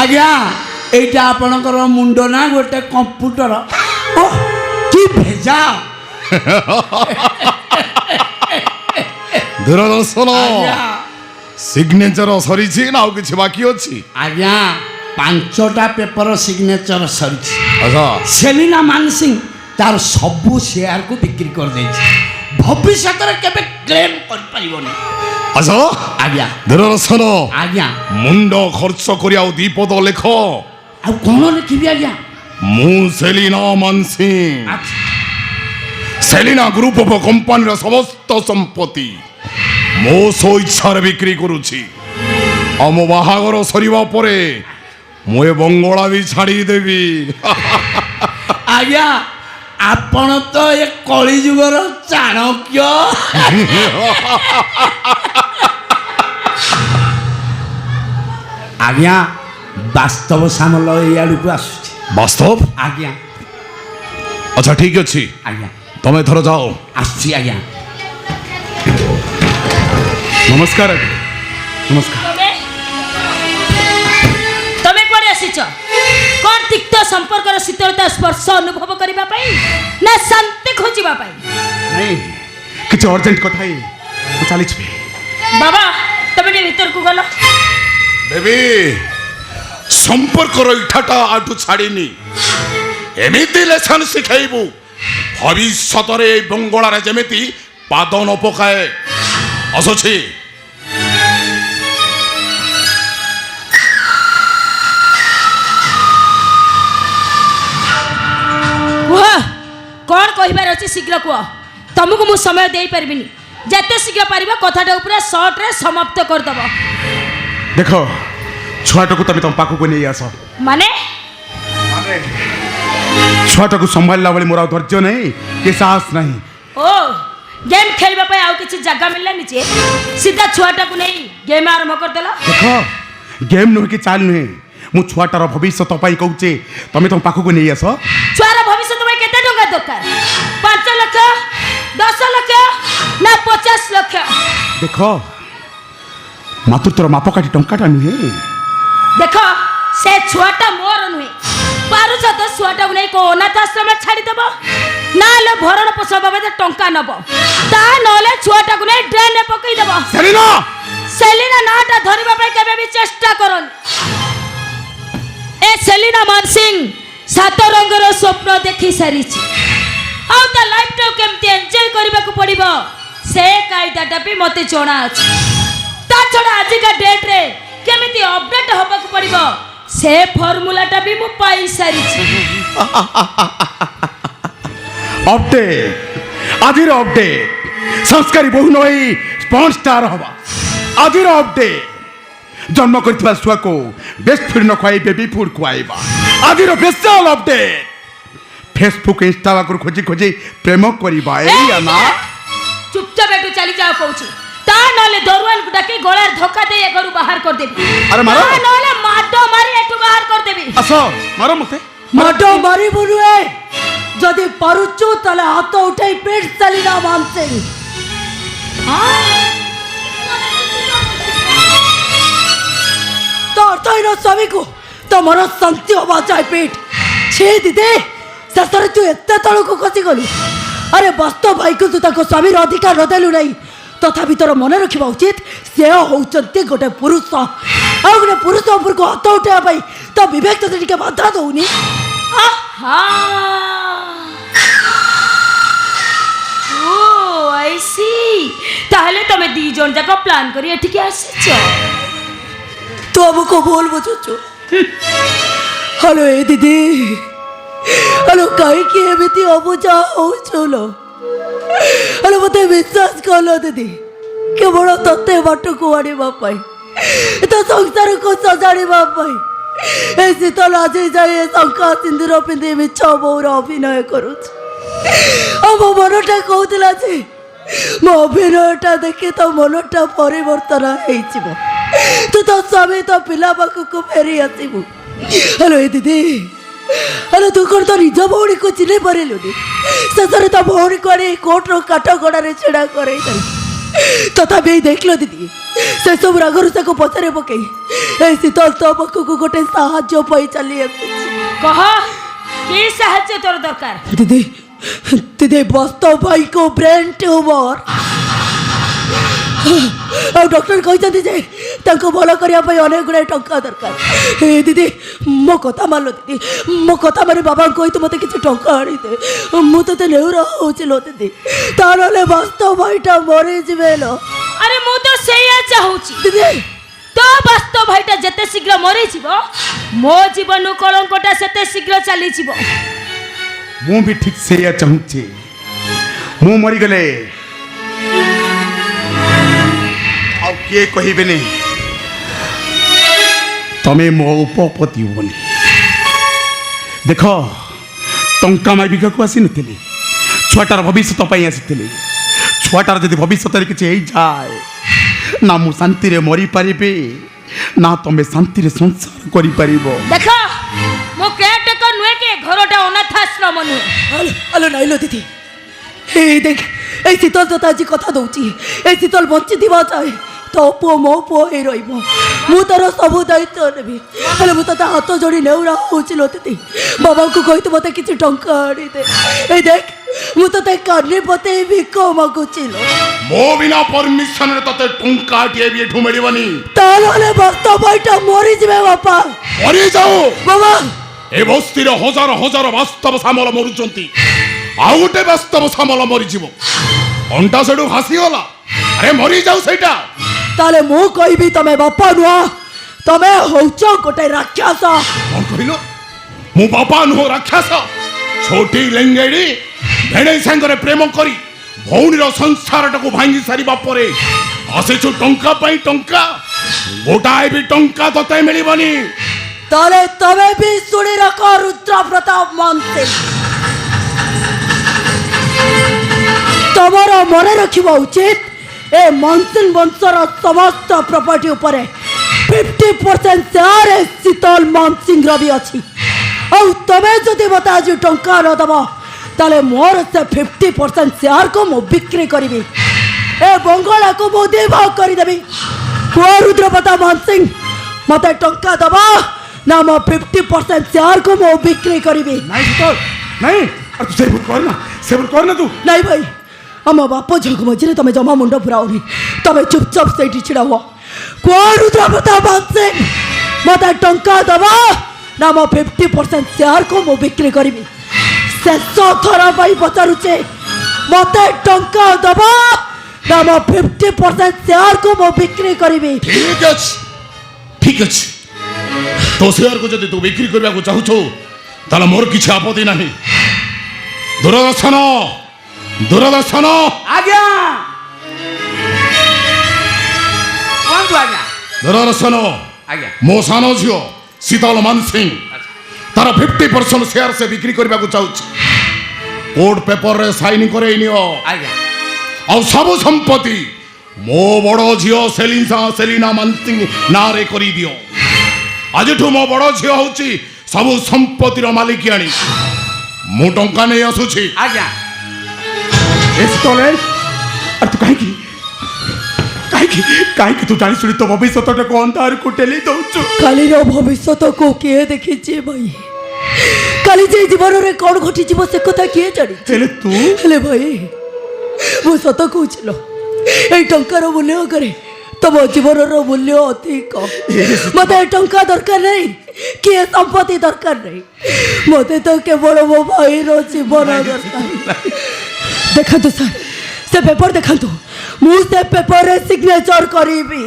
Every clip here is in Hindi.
आज्ञा एटा आपणकर मुंड ना गोटे कंप्यूटर कि भेजा दूरदर्शन सिग्नेचर सरी ना कि बाकी अच्छी आज्ञा 5टा पेपर सिग्नेचर सरी अच्छा सेलिना मानसिंह तार सबू शेयर को बिक्री कर दे भविष्य केबे क्लेम कर परिबोनी अच्छा आज्ञा दूरदर्शन आज्ञा मुंड खर्च करिया दी पद लेख आ कोन लिखिबी आज्ञा मु सेलिना मानसिंह अच्छा सेलिना ग्रुप ऑफ कंपनी समस्त संपत्ति मो सो इच्छा बिक्री करुछि आ मो बाहागर सरिबा परे मुए बंगला भी छाड़ी देवी आज्ञा आपण तो ये कली जुगर चाणक्य आज्ञा वास्तव सामल याड़ को आसुची वास्तव आज्ञा अच्छा ठीक अच्छी आज्ञा तमें थर जाओ आसुची आज्ञा नमस्कार नमस्कार तमे कोडे आसीच कोन तिक्त संपर्कर शीतलता स्पर्श अनुभव करिबा पई ना शांति खोजिबा पई नहीं किछ अर्जेंट कथा ही चली छी बाबा तमे ने भीतर को गलो बेबी संपर्क इठाटा आठू छाड़ीनी एमिति लेसन शिखेबू भविष्य रे बंगला रे जेमिति पाद न पकाए असुछि कौन कहबार अच्छी शीघ्र कह तुमको मु समय दे पारिनी जिते शीघ्र पार कथाटा पूरा सर्ट रे समाप्त करदेव देख छुआटा को तुम पाखक नहीं आस माने छुआटा को संभाला बेले मोर धैर्य नहीं कि साहस नहीं ओ गेम खेलवा आउ किसी जगह मिललानी जे सीधा छुआटा को नहीं गेम आरंभ करदेल देख गेम नुहे कि चाल नुहे मु छुआटार भविष्य तपाई कहूचे तुम तुम पाखक नहीं आस छुआर भविष्य तुम्हें केते टंका दरकार 5 लाख 10 लाख ना 50 लाख देख मातृत्वर मापकाठी टंकाटा नुहे देख से छुआटा मोर नुहे पारुछ तो छुआटा को नहीं को अनाथ आश्रम छाड़ी देबो ना ले भरण पोषण बाबद टंका नबो ता नले छुआटा को नहीं ड्रेन में पकई देबो सेलिना सेलिना नाटा धरिबा पई केबे भी चेष्टा करन ए सेलिना मानसिंह सात रंगर स्वप्न देखि सारी आ ता लाइफ टाइम केमती एंजॉय करबा को पड़िबो से कायदाटा भी मते जणा अछि ता छडा आज का डेट रे केमिति अपडेट होबा को पड़िबो से फार्मूलाटा भी मु पाई सारी अपडेट आजिर अपडेट संस्कारी बहु नई स्पॉन स्टार हवा आजिर अपडेट जन्म करथिबा छुआ को बेस्ट फूड न खुआई बेबी फूड खुआइबा आजिर स्पेशल अपडेट फेसबुक इंस्टा को खोजी खोजी प्रेम करिबा एया ना चुपचाप एटू चली जाओ कहूची ता नले दरुआन को डाके गळार धक्का दे ए घरु बाहर कर देबी अरे मारो ता नले माडो मारी एटू बाहर कर देबी असो मारो मते माडो मारी बुनुए जदि पारुचो तले हाथ उठाई पेट सेलिना मानसिंह तो तैर स्वामी को तो मोर शांति हवा चाहे पेट छे दीदे ससुर तू एत तल को खसी गलु अरे वास्तव भाई को तू ताको स्वामी अधिकार नदेलु नहीं तथापि तोर मन रखा उचित से होउचंती गोटे पुरुष आ गोटे पुरुष उपर को हाथ उठाइबा तो विवेक तो टिके बाधा दउनी ओ आई सी ताहले तमे दी जन जाक प्लान करी एठी के आसीछ तो अब को बोल बुझुछु हेलो ए दीदी हेलो कहीं कि एमिति अबुझा होउछलो हेलो मते विश्वास कलो दीदी केवल तते बाट को आनिबा पाई तो संसार को सजाड़िबा पाई ए शीतल आज जाए शंका सिंदूर पिंधि मिछ बौर अभिनय करुछ अब मनटा कहूला जे मो अभिनयटा देखि तो मनटा परिवर्तन हो तू तो स्वामी तो पिला पाखक फेरी आसबू हेलो ए दीदी हेलो तू कौन तो निज भौणी को चिन्ह पारे शेष तो भौणी को आनी कोर्टर काठगड़ा छेड़ा कर ତଥାପି ଏଇ ଦେଖିଲ ଦିଦି ସେସବୁ ରାଗରୁ ତାକୁ ପଛରେ ପକେଇ ଏଇ ଶୀତଳ ତୋ ପାଖକୁ ଗୋଟେ ସାହାଯ୍ୟ ପାଇ ଚାଲି ଆସିଛି। କହ କି ସାହାଯ୍ୟ ତୋର ଦରକାର? ଦିଦି ଦିଦି ବାସ୍ତବ ଭାଇକୁ ବ୍ରେନ୍ ଟ୍ୟୁମର ଆଉ ଡକ୍ଟର କହିଛନ୍ତି ଯେ ତାଙ୍କୁ ଭଲ କରିବା ପାଇଁ ଅନେକ ଗୁଡ଼ାଏ ଟଙ୍କା ଦରକାର। ଦିଦି ମୋ କଥା ମାନlo ଦିଦି, ମୋ କଥା ମାନେ ବାବାଙ୍କୁ କହି ତୁ ମୋତେ କିଛି ଟଙ୍କା ଆଣିଦେ। ମୁଁ ତତେ ନେଉରା ହେଉଛି ଲୋ ଦିଦି, ତା ନହେଲେ ବାସ୍ତବ ଭାଇଟା ମରିଯିବେ ଲୋ। ଆରେ ମୁଁ ତ ସେଇଆ ଚାହୁଁଛି ଦିଦି ତୋ ବାସ୍ତବ ଭାଇଟା ଯେତେ ଶୀଘ୍ର ମରିଯିବ ମୋ ଜୀବନ କଳଙ୍କଟା ସେତେ ଶୀଘ୍ର ଚାଲିଯିବ। ମୁଁ ବି ଠିକ୍ ସେଇଆ ଚାହୁଁଛି। ମୁଁ ମରିଗଲେ ଆଉ କିଏ କହିବେନି ତମେ ମୋ ଉପପତି ବୋଲି। ଦେଖ ଟଙ୍କା ମାଗିବାକୁ ଆସିନଥିଲି, ଛୁଆଟାର ଭବିଷ୍ୟତ ପାଇଁ ଆସିଥିଲି। ଛୁଆଟାର ଯଦି ଭବିଷ୍ୟତରେ କିଛି ହେଇଯାଏ ନା ମୁଁ ଶାନ୍ତିରେ ମରିପାରିବି ନା ତମେ ଶାନ୍ତିରେ ସଂସାର କରିପାରିବ। ଦେଖ ମୁଁ କେୟାରଟେକର ନୁହେଁ କି ଘରଟା ଅନାଥାଶ୍ରମ ନୁହେଁ। ଆଲୋ ନାଇଲୋ ଦିଦି, ଏଇ ଦେଖ ଏଇ ଶୀତଳ ତୋତେ ଆଜି କଥା ଦଉଛି। ଏଇ ଶୀତଳ ବଞ୍ଚିଥିବା ଚାହେଁ ତୋ ପୁଅ ମୋ ପୁଅ ହେଇ ରହିବ। ମୁଁ ତାର ସବୁ ଦାୟିତ୍ୱ ନେବି। ହେଲେ ମୁଁ ତୋତେ ହାତ ଯୋଡ଼ି ନେଉରା ହେଉଛି ଲୋ ଦିଦି, ବାବାଙ୍କୁ କହି ତୁ ମୋତେ କିଛି ଟଙ୍କା ଆଣିଦେ। ଏଇ ଦେଖ ମୁଁ ତୋତେ କାନି ପତେଇ ଭିକ ମାଗୁଛି ଲୋ। ମୋ ବିନା ପରମିଶନରେ ତତେ ଟଙ୍କାଟିଏ ବି ଏଠୁ ମିଳିବନି। ତାହେଲେ ବାସ୍ତବ ଭାଇଟା ମରିଯିବେ ବାପା। ମରିଯାଉ ବାବା ଏ ବସ୍ତିରେ ହଜାର ହଜାର ବାସ୍ତବ ସାମଲ ମରୁଛନ୍ତି, ଆଉ ଗୋଟେ ବାସ୍ତବ ସାମଲ ମରିଯିବ। ଅଣ୍ଟା ସେଠୁ ଭାସିଗଲା, ଆରେ ମରିଯାଉ ସେଇଟା। ତାହେଲେ ମୁଁ କହିବି ତମେ ବାପା ନୁହଁ, ତମେ ହଉଛ ଗୋଟେ ରାକ୍ଷସ। କଣ କହିଲ? ମୁଁ ବାପା ନୁହଁ ରାକ୍ଷସ? ଛୋଟି ଲେଙ୍ଗେଡ଼ି ଭେଣେଇ ସାଙ୍ଗରେ ପ୍ରେମ କରି ଭଉଣୀର ସଂସାରଟାକୁ ଭାଙ୍ଗି ସାରିବା ପରେ ଆସିଛୁ ଟଙ୍କା ପାଇଁ ଟଙ୍କା। ଗୋଟାଏ ବି ଟଙ୍କା ତତେ ମିଳିବନି। ତାହେଲେ ତମେ ବି ଶୁଣି ରଖ ରୁଦ୍ର ପ୍ରତାପ ମହାନ୍ତି, ତମର ମନେ ରଖିବା ଉଚିତ ଏ ମନସିଂ ବଂଶର ସମସ୍ତ ପ୍ରପର୍ଟି ଉପରେ 50% ସେୟାର ଶୀତଳ ମନସିଂର ବି ଅଛି। ଆଉ ତମେ ଯଦି ମୋତେ ଆଜି ଟଙ୍କା ନ ଦେବ ତାହେଲେ ମୋର ସେ 50% ସେୟାରକୁ ମୁଁ ବିକ୍ରି କରିବି। ଏ ବଙ୍ଗଳାକୁ ମୁଁ ଦି ଭାଗ କରିଦେବି। କୁହ ରୁଦ୍ର ପ୍ରତାପ ମହାନ୍ତି ମୋତେ ଟଙ୍କା ଦେବ ନା ମୋ 50% ସେୟାରକୁ ମୁଁ ବିକ୍ରି କରିବି। ନାଇଁ ଶୀତଳ ନାଇଁ, ଆରେ ତୁ ସେ ଭୁଲ କରନା ତୁ। ନାଇଁ ଭାଇ, ଆମ ବାପ ଝିଅଙ୍କ ମଝିରେ ତମେ ଜମା ମୁଣ୍ଡ ପୁରାଓନି। ତମେ ଚୁପଚାପ ସେଇଠି ଛିଡ଼ା ହୁଅ। କୁହ ରୁଦ୍ର ପ୍ରତାପ ମହାନ୍ତି ମୋତେ ଟଙ୍କା ଦେବ ନା ମୋ 50% ସେୟାରକୁ ମୁଁ ବିକ୍ରି କରିବି। ଶେଷ ଥର ପାଇଁ ପଚାରୁଛେ, ମୋତେ ଟଙ୍କା ଦେବ ନା ମୋ 50% ସେୟାରକୁ ମୁଁ ବିକ୍ରି କରିବି। ଠିକ ଅଛି ଠିକ ଅଛି, ତୋ ସେୟାରକୁ ଯଦି ତୁ ବିକ୍ରି କରିବାକୁ ଚାହୁଁଛୁ ତାହେଲେ ମୋର କିଛି ଆପତ୍ତି ନାହିଁ। ଦୂରଦର୍ଶନ ଦୂରଦର୍ଶନ ଆଜ୍ଞା କୁହନ୍ତୁ ଆଜ୍ଞା। ଦୂରଦର୍ଶନ ଆଜ୍ଞା ମୋ ସାନ ଝିଅ ଶୀତଳ ମାନସିଂ ତାର 50% ସେୟାର ସେ ବିକ୍ରି କରିବାକୁ ଚାହୁଁଛି। କୋର୍ଟ ପେପରରେ ସାଇନ୍ କରେଇ ନିଅ। ଆଜ୍ଞା ଆଉ ସବୁ ସମ୍ପତ୍ତି ମୋ ବଡ଼ ଝିଅ ସେଲିନା ମାନସିଂ ନାଁରେ କରିଦିଅ। ଆଜିଠୁ ମୋ ବଡ଼ ଝିଅ ହେଉଛି ସବୁ ସମ୍ପତ୍ତିର ମାଲିକିଆଣି। ମୁଁ ଟଙ୍କା ନେଇ ଆସୁଛି। ଆଜ୍ଞା ତୁ କାହିଁକି କାହିଁକି କାହିଁକି ତୁ ଜାଣି ଶୁଣି ତୋ ଭବିଷ୍ୟତଟାକୁ ଅନ୍ଧାରକୁ ଠେଲି ଦଉଛୁ? କାଲିର ଭବିଷ୍ୟତକୁ କିଏ ଦେଖିଛି ଭାଇ? କାଲି ଯେ ଜୀବନରେ କ'ଣ ଘଟିଯିବ ସେ କଥା କିଏ ଜାଣିଛି? ହେଲେ ତୁ ହେଲେ ଭାଇ ମୁଁ ସତ କହୁଛି ଲୋ, ଏଇ ଟଙ୍କାର ମୂଲ୍ୟ କରେ ତମ ଜୀବନର ମୂଲ୍ୟ ଅଧିକ। ମୋତେ ଟଙ୍କା ଦରକାର ନାହିଁ କି ସମ୍ପତ୍ତି ଦରକାର ନାହିଁ, ମୋତେ ତ କେବଳ ମୋ ଭାଇର ଜୀବନ ଦରକାର। ଦେଖନ୍ତୁ ସାର୍, ସେ ପେପର ଦେଖନ୍ତୁ, ମୁଁ ସେ ପେପରରେ ସିଗ୍ନେଚର କରିବି।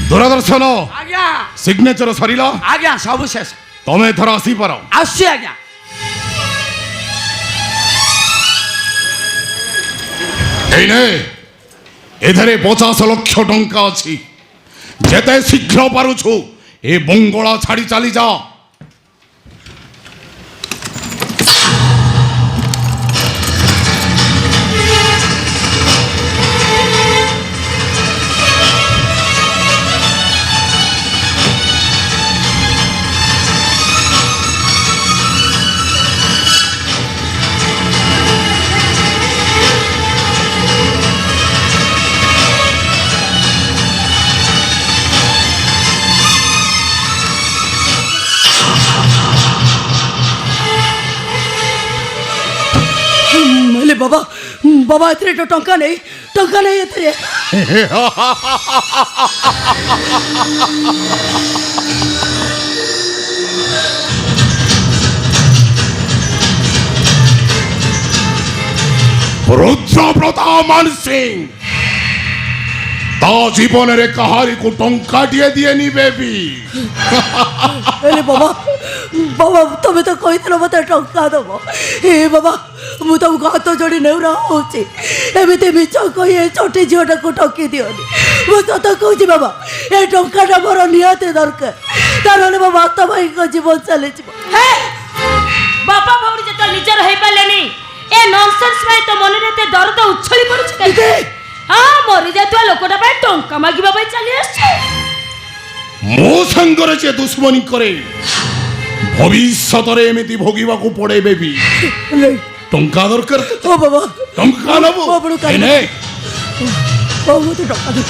ଦୂରଦର୍ଶନ ଆଜ୍ଞା ସିଗ୍ନେଚର ସରିଲା। ଆଜ୍ଞା ସବୁ ଶେଷ। ତମେ ଏଥର ଆସିପାର। ଆସୁଛି ଆଜ୍ଞା। এই নে এধারে 50 লক্ষ টঙ্কা ଅଛି যেতে শীঘ্র পারুছু এ বঙ্গলা ছাড়ি চালি যা। ହେଲେ ବାବା ବାବା ଏଥିରେ ତ ଟଙ୍କା ନେଇ ଏଥିରେ। रुद्रप्रताप मान सिंह ता जीवन रे कहारी को टंका दिए नी बेबी। ହେଲେ ବାବା ବାବା ତମେ ତ କହିଥିଲ ମତେ ଟଙ୍କା ଦବ। ଏ ବାବା ମୁଁ ତମକୁ ହାତ ଯୋଡ଼ି ନେଉରା ହଉଛି ଏମିତି ମିଛ କହି ଏ ଛୋଟି ଝିଅଟାକୁ ଠକି ଦିଅନି। ମୁଁ ସତ କହୁଛି ବାବା ଏ ଟଙ୍କାଟା ମୋର ନିହାତି ଦରକାର ତାହେଲେ ମୋ ବାପା ଭାଇଙ୍କ ଜୀବନ ଚାଲିଯିବ। ହେ ବାପା ଭଉଣୀ ଯେତେବେଳେ ନିଜର ହେଇପାରିଲେନି ଏ ନନସେନ୍ସ ପାଇଁ ତ ମନରେ ଏତେ ଦରଦ ଉଛଳି ପଡୁଛି କାହିଁକି? ହଁ ମରି ଯାଉଥିବା ଲୋକଟା ପାଇଁ ଟଙ୍କା ମାଗିବା ପାଇଁ ଚାଲି ଆସିଛୁ। ମୋ ସାଙ୍ଗରେ ଯେ ଦୁଶ୍ମନୀ କରେ ଭବିଷ୍ୟତରେ ଏମିତି ଭୋଗିବାକୁ ପଡେ ବେବି। ଟଙ୍କା ଦରକାର ଓ ବାବା ଟଙ୍କା ନବୁ ଆପଣଙ୍କୁ ନେ ବହୁତ ଟଙ୍କା ଦେବ।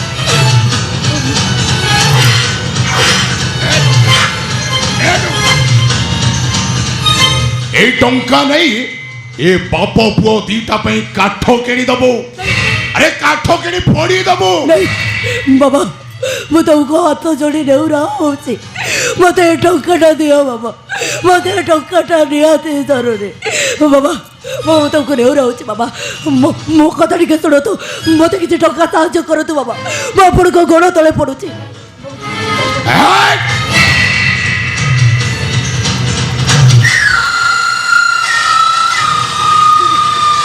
এই টঙ্কা নেই এ বাপ পুଅ দিটা ପାଇଁ କାଠ କିଣି ଦବୁ। ଆରେ କାଠ କିଣି ଫୋଡ଼ି ଦବୁ। ନାଇଁ ବାବା ମୁଁ ତମକୁ ହାତ ଯୋଡ଼ି ନେଉରା ହଉଛି ମତେ ଏ ଟଙ୍କାଟା ଦିଅ ବାବା ମତେ ଏ ଟଙ୍କାଟା ନିହାତି ଜରୁରୀ ବାବା ମୁଁ ତମକୁ ନେଉରା ହଉଛି ବାବା ମୋ କଥା ଟିକେ ଶୁଣନ୍ତୁ ମତେ କିଛି ଟଙ୍କା ସାହାଯ୍ୟ କରନ୍ତୁ ବାବା ମୁଁ ଆପଣଙ୍କ ଗୋଡ଼ ତଳେ ପଡ଼ୁଛି।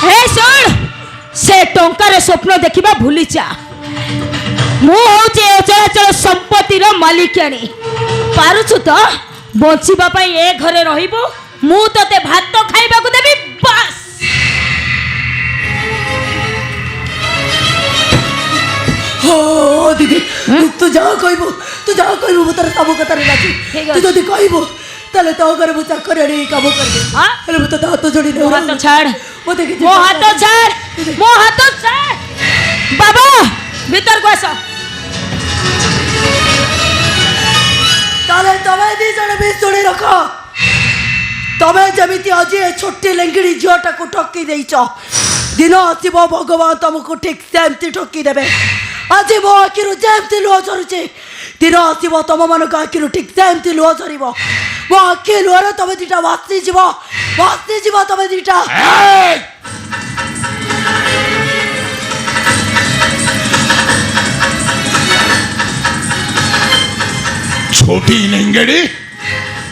ହେ ଶୁଣ ସେ ଟଙ୍କାର ସ୍ୱପ୍ନ ଦେଖିବା ଭୁଲିଚା। ମୁଁ ହଉଛି ଏ ଅଚଳାଚଳ ସମ୍ପତ୍ତିର ମାଲିକାଣୀ। ପାରୁଛୁ ତ ବଞ୍ଚିବା ପାଇଁ ଏ ଘରେ ରହିବୁ ମୁଁ ତତେ ଭାତ ଖାଇବାକୁ ଦେବି ବାସ୍। ହଁ ଦିଦି ତୁ ଯାହା କହିବୁ ମୁଁ ତାର ସବୁ କଥାରେ ରାଜି। ଠିକ୍ ତୁ ଅଛି। ଯଦି କହିବୁ ତାହେଲେ ତୋ ଘରେ ମୁଁ ଚାକରି ଆଣିକି କାମ କରିବି। ହଁ? ହେଲେ ମୁଁ ତୋତେ ହାତ ଯୋଡ଼ି ମୋ ହାତ ଛାଡ଼ ମତେ କିଛି ମୋ ହାତ ଛାଡ଼ ମୋ ହାତ ଛାଡ଼। ବାବା ଭିତରକୁ ଆସ। ତାହେଲେ ତମେ ଦି ଜଣ ବି ଶୁଣି ରଖ ତମେ ଯେମିତି ଆଜି ଏ ଛୋଟି ଲେଙ୍ଗିଡ଼ି ଝିଅଟାକୁ ଠକି ଦେଇଛ ଦିନ ଆସିବ ଭଗବାନ ତମକୁ ଠିକ୍ ସେମିତି ଠକି ଦେବେ। ଆଜି ମୋ ଆଖିରୁ ଯେମିତି ଲୁହ ଝରୁଛି ଦିନ ଆସିବ ତମମାନଙ୍କ ଆଖିରୁ ଠିକ୍ ସେମିତି ଲୁହ ଝରିବ। ମୋ ଆଖି ଲୁହରେ ତମେ ଦିଟା ଭାସିଯିବ ତମେ ଦିଟା। छोटी लेंगेड़ी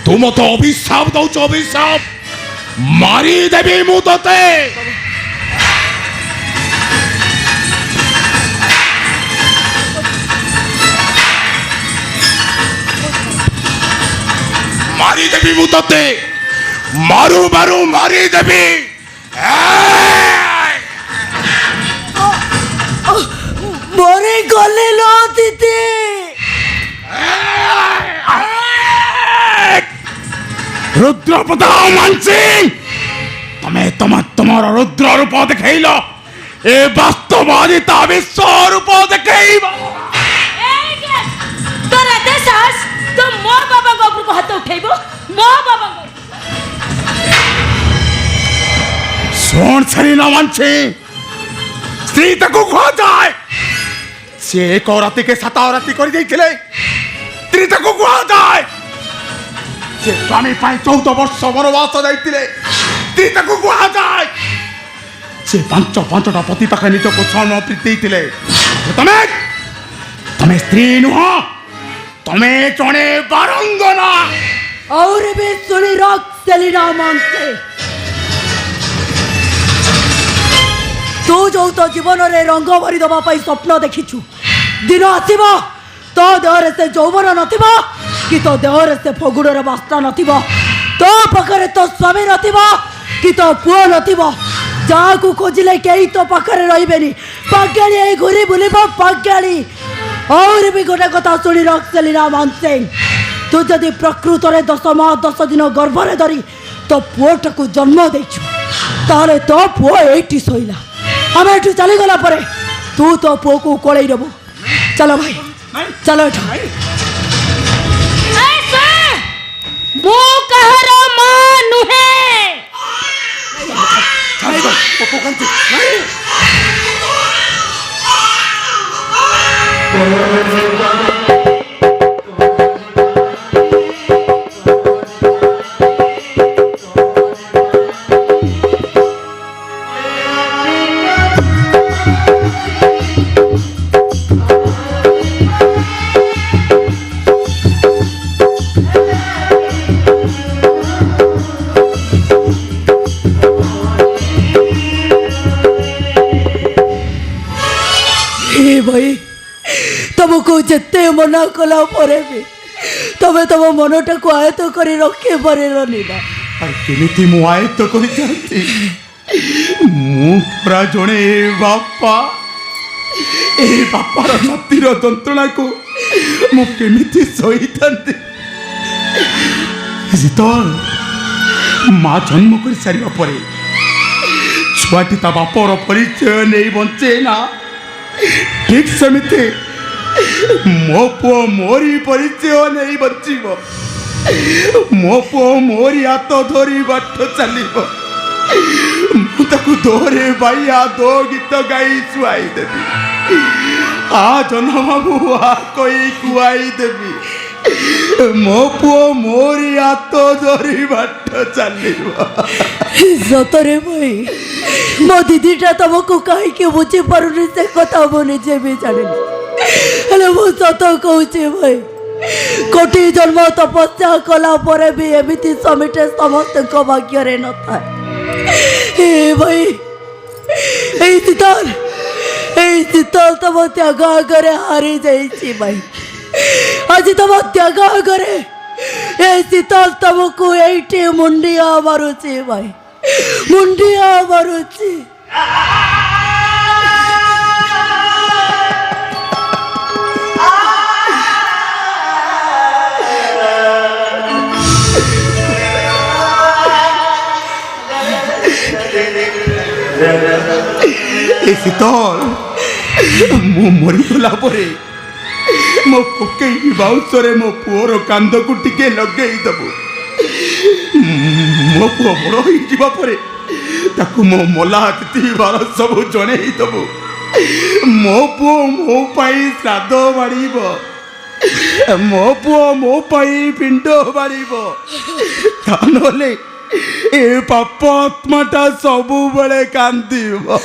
तू मत अभिशाप दौच अभिशाप मारी देवी मु तते। मारी देवी मु तते मारू मारू मारी देवी। मरे गले लो दीदी रुद्रप्रताप मान सिंह तुम्हारा रुद्र रूप देखल ए वास्तवादी ता विश्व रूप देखब। तोर एते साहस तो मो बाबा को ऊपर को हाथ उठेबो मो बाबा को। सुन सरीना मान सिंह स्त्री तक खो जाए से एक राति के 7 राति कर देइथिले स्त्री तक खो जाए से स्वामी पाई 14 वर्ष वनवास जाइथिले स्त्री तक खो जाए से 5टा पति पाखे निज को समर्पित देइथिले। तमे स्त्री नुह तमे जणे बारंगना। और भी सुनी रख सेलिना मानते तू जो तो जीवन रे रंग भरी दबा पाई स्वप्न देखिछु दिन आसीब तो देहरे से यौवन नथिबो कि तो देहरे से फगुड़र बास्ना नथिबो तो पाखरे तो स्वामी नथिबो कि तो पुओ नथिबो जहाँ को खोजिले कई तो पाखरे रहिबेनी पागली घुरी बुलिबो पागली और भी गोटे कथा शुणी रख सेलिना मानसिंह तू जदि प्रकृत में 10 माह 10 दिन गर्भरे धरी तो पुओटा को जन्म देछु ताले तो पुओ एठी सोइला आमे एठू चली गला परे तू तो पुओ को कोळई देबो चलो भाई चलो एठू ऐसे मु कहर मां नुहे भाई तुमको जिते मना कला परे भी तबे तुम मनटा को आयत करी रखे पारनी ना केमिति मु आयत्त करि जानती मु पूरा जणे बापा ए बापार छातीर जंत्रणा को मु केमिति सही थांती शीतल माँ जन्म कर सारिबा परे छुआटी ता बापर परिचय नहीं बंचे ना ठीक सेमिति मो पुओ मोरी परिचय नहीं बचिब मो पुओ मोरी हाथ धरी बाट चलिब मुझे दोहरे बाइया दो गीत गाई शुआई देवी आ जन्म आ कोई कुआई देवी मो पुओ मोरी हाथ धरी बाट चलिब सतरे भाई मो दीदीटा तुमको कहीं बुझी पारुनी से कथा मो निजे भी जानी हेले मु सत कहूँ भाई कोटि जन्म तपस्या कला परे भी एमिति समिटे समस्त भाग्य रे न थाए ए भाई ए शीतल तुम त्याग आगे हारी जाइए भाई आज तुम त्याग आगे ए शीतल तुमको एठी मुंडिया मारुची भाई मुंडिया मारुची शीतल मु मरीगला परे मो पकई बाउंसरे मो पुओर कांद को टिके लगेई दबो मो पुओ बड़ होई जीवा परे ताकू मो मला तिथि बार सब जणेई दबो मो पुओ मो पाई श्राद्ध बाड़ीबो मो पुओ मो पाई पिंड बाड़ीबो तानले ए पाप आत्माटा सबु बळे कांदिबो